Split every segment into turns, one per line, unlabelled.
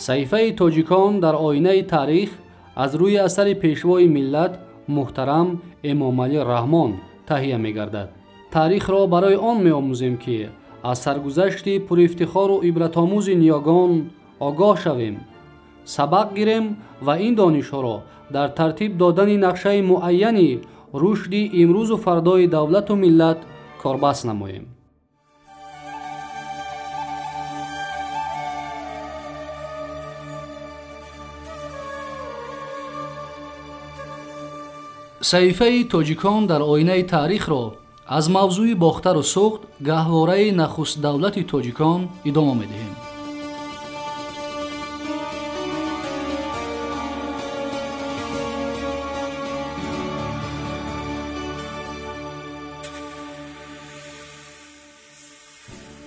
صحیفه تاجیکان در آینه تاریخ از روی اثر پیشوای ملت محترم امام علی رحمان تهیه می گردد. تاریخ را برای آن می آموزیم که از سرگذشت پر افتخار و عبرت آموز نیاگان آگاه شویم، سبق گیریم و این دانش ها را در ترتیب دادن نقشه معینی رشد امروز و فردای دولت و ملت کاربست نماییم. صحیفه تاجیکان در آینه تاریخ را از موضوع باختر و سوخت گهواره نخست دولت تاجیکان ادامه می‌دهیم.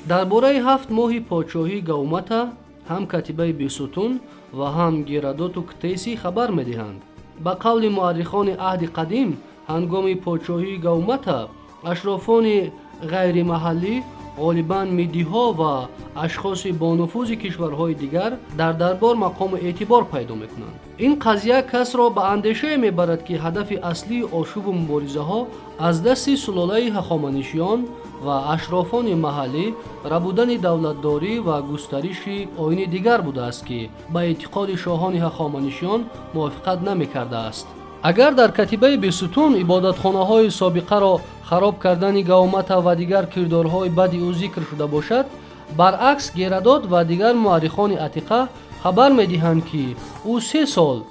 درباره 7 ماه پادشاهی گاومتا هم کتیبه بیستون و هم گیرادوت و کتیسی خبر می‌دهند. با قول مورخان عهد قدیم هنگام پادشاهی گاومتا اشرافان غیر محلی غالباً میدیها و اشخاص با نفوذ کشورهای دیگر در دربار مقام اعتبار پیدا میکنند. این قضیه کس را به اندیشه میبرد که هدف اصلی آشوب و مبارزه ها از دست سلاله هخامنشیان و اشرافان محلی ربودن دولتداری و گسترش آیین دیگر بوده است که با اعتقاد شاهان هخامنشیان موافقت نمیکرده است. اگر در کتیبه بیستون عبادتخانه‌های سابقه را خراب کردن گاومتا و دیگر کردارهای بدی او ذکر شده باشد، برعکس گیرادوت و دیگر مورخان عتیقه خبر می‌دهند که او 3 سال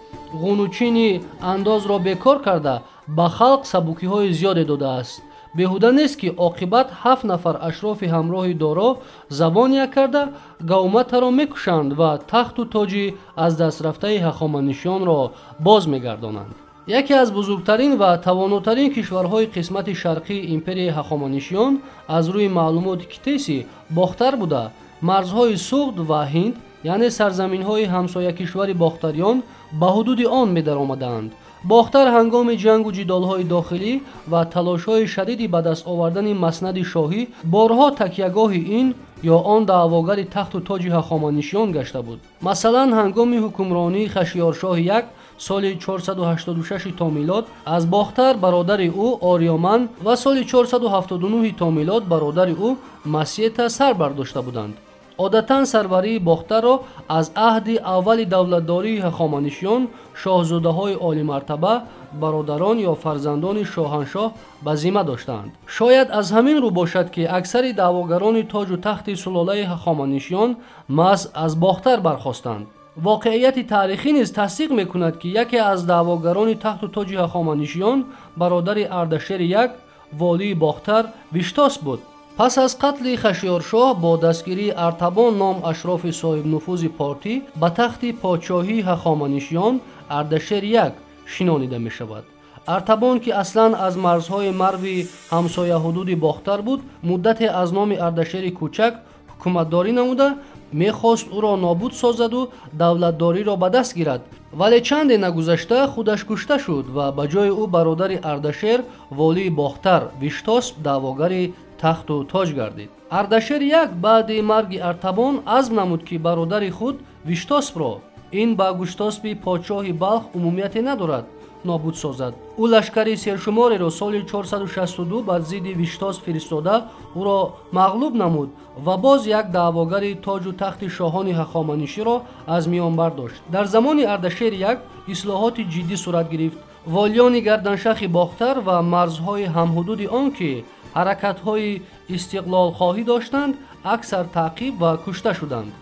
غنوچین انداز را بیکار کرده به خلق سبوکی‌های زیاد داده است. بیهوده نیست که عاقبت 7 نفر اشراف همراه دارا زبانی کرده گاومتا را میکشند و تخت و تاج از دست رفته هخامنشیان را باز میگردانند. یکی از بزرگترین و تواناترین کشورهای قسمت شرقی امپری هخامنشیان از روی معلومات کتیسی باختر بوده مرزهای سوخت و هند یعنی سرزمین‌های همسایه کشور باختریان به حدود آن می‌درآمدند. باختر هنگام جنگ و جدال‌های داخلی و تلاش‌های شدیدی به دست آوردن مسند شاهی بارها تکیه‌گاه این یا آن دعواگر تخت و تاج هخامنشیان گشته بود. مثلا هنگام حکمرانی خشیارشاه یک سال 486 تا میلاد از باختر برادر او آریامن و سال 479 تا میلاد برادر او مسیحیت سر برداشته بودند. عادتاً سروری باختر را از عهد اول دولتداری هخامنشیان شاهزاده‌های عالی مرتبه برادران یا فرزندان شاهنشاه به ذمه داشتند. شاید از همین رو باشد که اکثر دعواگران تاج و تخت سلاله هخامنشیان محض از باختر برخاستند. واقعیت تاریخی نیز تصدیق می‌کند که یکی از دعواگران تخت و تاج هخامنشیان برادر اردشیر یک والی باختر ویشتاس بود. پس از قتل خشیارشاه با دستگیری ارتبان نام اشراف صاحب نفوذ پارتی به تخت پادشاهی هخامنشیان اردشیر یک شنانیده می شود. ارتبان که اصلا از مرزهای مروی همسایه حدود باختر بود مدت از نام اردشیر کوچک حکومتداری نموده میخواست او را نابود سازد و دولتداری را به دست گیرد، ولی چند نگذشته خودش کشته شد و به جای او برادر اردشیر والی باختر ویشتاس دعواگر تخت و تاج گردید. اردشیر یک بعد مرگ ارتبان عزم نمود که برادر خود ویشتاس را این با گوشتاسب پادشاه بلخ عمومیت ندارد نابود سازد. او لشکری سرشماری را سال 462 بر ضد ویشتاس فرستاده او را مغلوب نمود و باز یک دعواگر تاج و تخت شاهان هخامنشی را از میان برداشت. در زمان اردشیر یک اصلاحات جدی صورت گرفت. والیان گردنشخ باختر و مرزهای همحدود آن که حرکت‌های استقلال خواهی داشتند اکثر تعقیب و کشته شدند.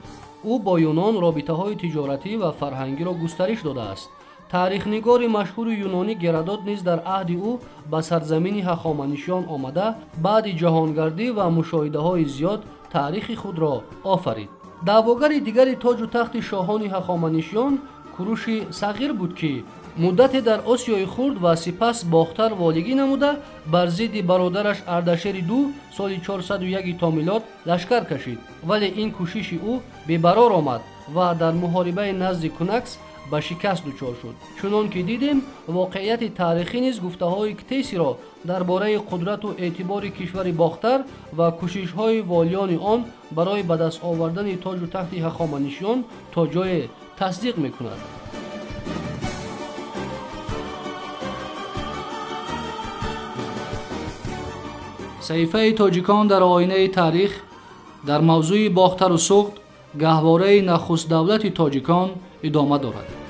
او با یونان رابطه‌های تجارتی و فرهنگی را گسترش داده است. تاریخ نگار مشهور یونانی گیرادوت نیز در عهد او به سرزمین هخامنشیان آمده بعد جهانگردی و مشاهده‌های زیاد تاریخ خود را آفرید. دعواگر دیگری تاج و تخت شاهان هخامنشیان کوروش صغیر بود که مدت در آسیای خرد و سپس باختر والگی نموده بر ضد برادرش اردشیر دو سال 401 تا میلاد لشکر کشید، ولی این کوشش او بی‌برار آمد و در محاربه نزد کنکس ба шикаст дучор шуд. чунон ки дидем, воқеияти таърихӣ низ гуфтаҳои ктесиро дар бораи қудрату эътибори кишвари бохтар ва кӯшишҳои волиёни он барои ба даст овардани тоҷу тахти ҳахоманишиён то ҷое тасдиқ мекунад. саҳифаи тоҷикон дар оинаи таърих дар мавзӯи бохтару суғд гаҳвораи нахуст давлати тоҷикон идома дорад.